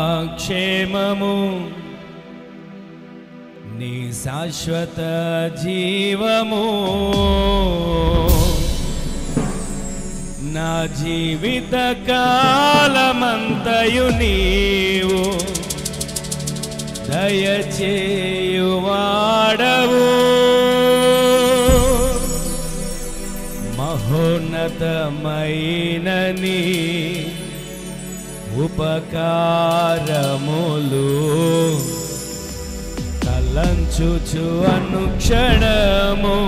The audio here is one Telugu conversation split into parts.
కృపాక్షేమము నీ శాశ్వత జీవము నా జీవిత కాలమంతయు నీవు దయచేయువాడవు మహోన్నతమైన నీ ఉపకారములు తలంచుచు అనుక్షణము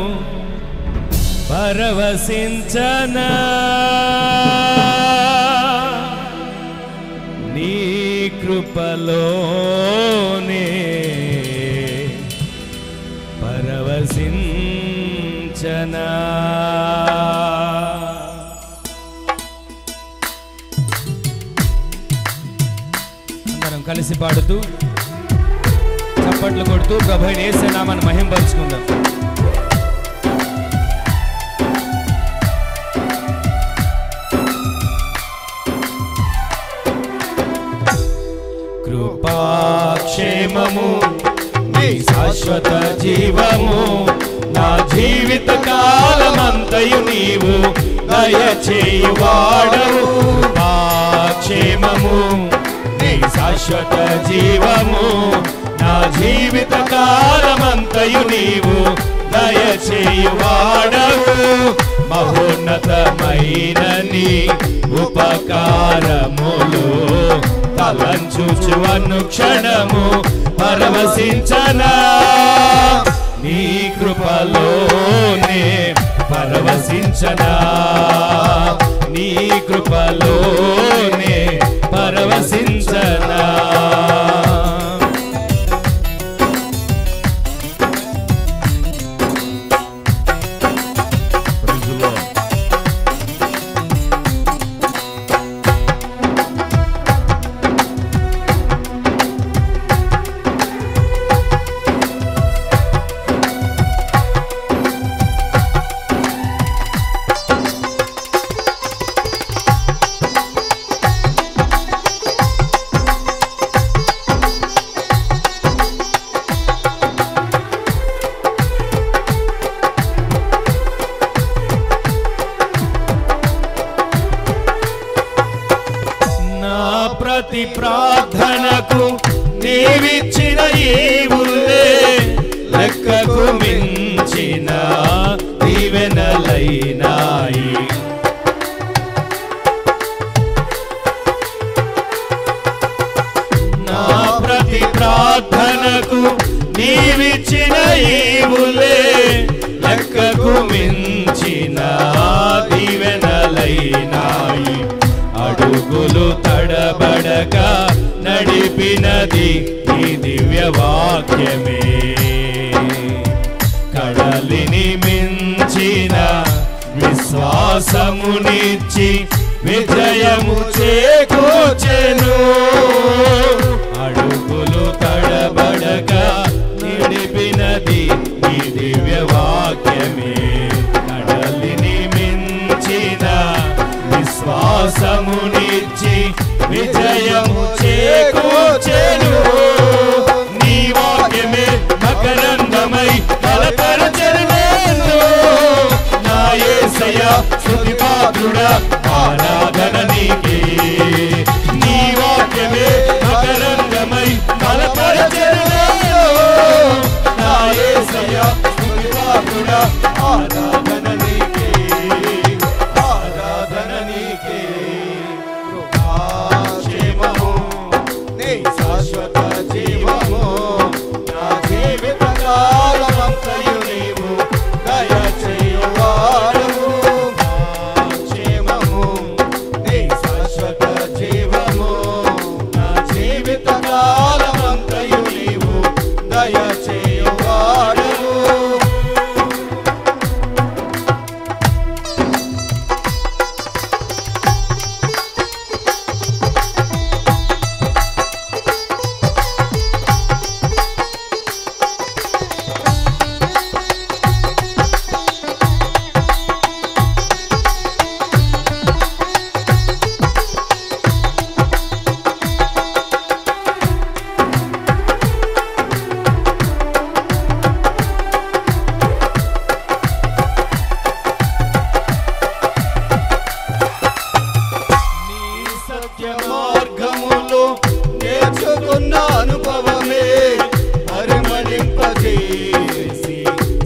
పరవశించనా నీ కృపలోనే పరవశించనా. అందరం కలిసి పాడుతూ చప్పట్లు కొడుతూ ప్రభువైన యేసు నామమును మహిమపరచుకుందాం. కృపాక్షేమము నీ శాశ్వత జీవము నా జీవిత కాలమంతయు నీవు దయచేయువాడవు. కృపాక్షేమము నీ శాశ్వత జీవము నా జీవిత కాలమంతయు నీవు దయచేయువాడవు. మహోన్నతమైన నీ ఉపకారములు తలంచుచు అనుక్షణము పరవశించనా నీ కృపలోనే పరవశించనా నీ కృపలోనే పరవశించనా. ప్రతి ప్రార్థనకు నీవిచ్చిన ఈవులే లెక్కకు మించిన దీవెనలైనాయి. నా ప్రతి ప్రార్థనకు నీవిచ్చిన ఈవులే లెక్కకు మించిన దీవెనలైనాయి. అడుగులు తడబడక నడిపినది ఈ దివ్య వాక్యమే. కడలిని మించిన విశ్వాసమునిచ్చి విజయము చేకూర్చెను. అడుగులు తడబడక నడిపినది ఈ దివ్య వాక్యమే. కడలిని మించిన విశ్వాసమునిచ్చి విజయము చేకూర్చెను. నీ వాక్యమే మకరందమై బలపరచెను నన్ను. నా యేసయ్యా స్తుతి పాత్రుడా ఆరాధన నీకే. నీ వాక్యమే మకరందమై బలపరచెను నన్ను. నా యేసయ్యా స్తుతి పాత్రుడా ఆరాధన నీకే. శాశ్వత జీవము నా జీవిత కాలమంతయు నీవు దయచేయువాడవు. క్షేమము సత్య మార్గములో నేర్చుకున్న అనుభవమే పరిమళింపజేసి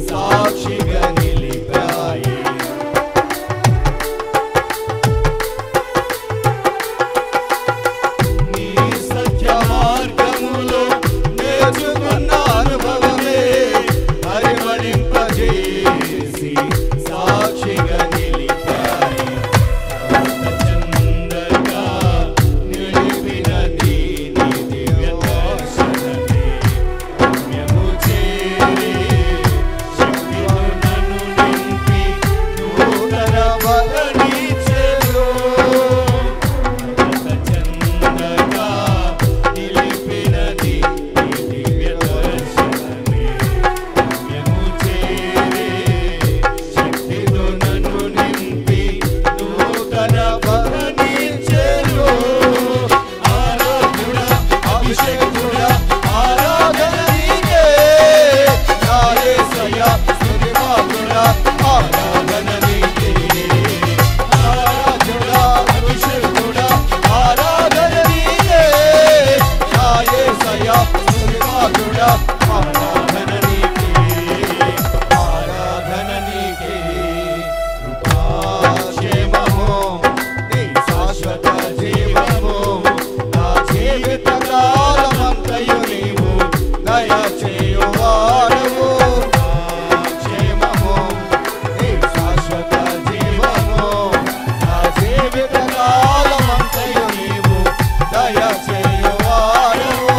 సాక్షిగా నిలిపాయి. నీ సత్య మార్గములో నేర్చుకున్న అనుభవమే పరిమళింపజేసి సాక్షిగా నిలిపాయి. చందగా నిలిపిన నీ దివ్య దర్శనమే గమ్యము చేరే శక్తితో నన్ను నింపి నూతన బలనిచ్చెను. చందగా నిలిపిన నీ దివ్య దర్శనమే గమ్యము చేరే శక్తితో నన్ను నింపి నూతన బలనిచ్చెను. ఆరాధుడా అభిషేకుడా ఆరాధన నీకే నా యేసయ్యా స్తుతిపాత్రుడా ఆరాధన నీకే. ఆరాధుడా అభిషేకుడా ఆరాధన నీకే నా యేసయ్యా స్తుతిపాత్రుడా ఆరాధన నీకే. ఆరాధన నీకే. కృపాక్షేమము నీ శాశ్వత జీవము నా జీవిత కాలమంతయు నీవు దయచేయువాడవు. కృపాక్షేమము నీ శాశ్వత జీవము నా జీవిత కాలమంతయు నీవు దయచేయువాడవు.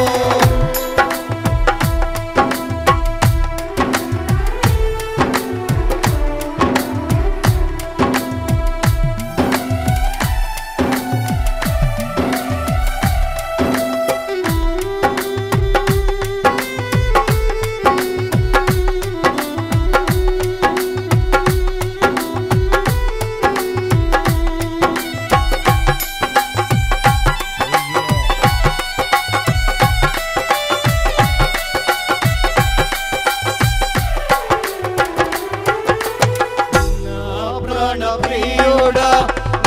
నా ప్రాణ ప్రియుడా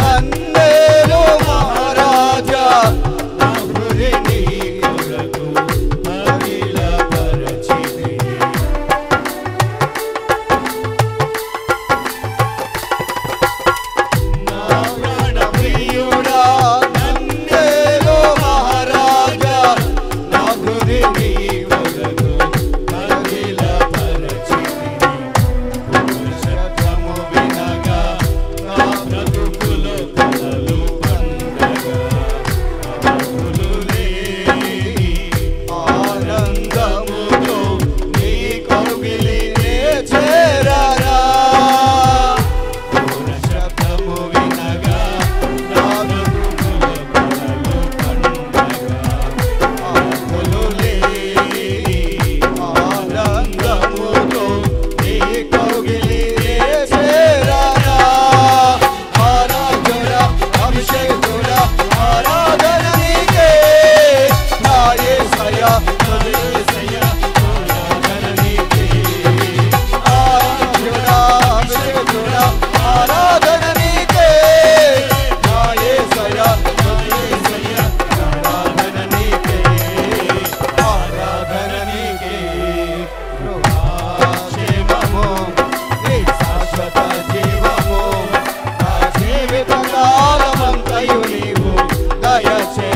నందేలు మహారాజా నా హృదయ నీ కొరకు అఖిలపరచితిని. నా ప్రాణ ప్రియుడా నందేలు మహారాజా నా హృదయ నీ కొరకు అఖిలపరచితిని. శబ్దము వినగా నా బ్రతుకులో కలలు పండగా బ్రతుకులు లేని ఆనందముతో నీ కౌగిలినే చేరరా. శబ్దము వినగా నా బ్రతుకులో కలలు పండగా బ్రతుకులు లేని ఆనందముతో నీ కౌగిలినే చేరరా. ఆరాధుడా అభిషేకుడా ఆరాధన నీకే నా యేసయ్యా యేసయ్యా ఆరాధన నీకే. ఆరాధుడా అభిషేకుడా ఆరాధన నీకే నా యేసయ్యా యేసయ్యా ఆరాధన నీకే. ఆరాధన నీకే. కృపాక్షేమము నీ శాశ్వత జీవము నా జీవిత కాలమంతయు నీవు దయచే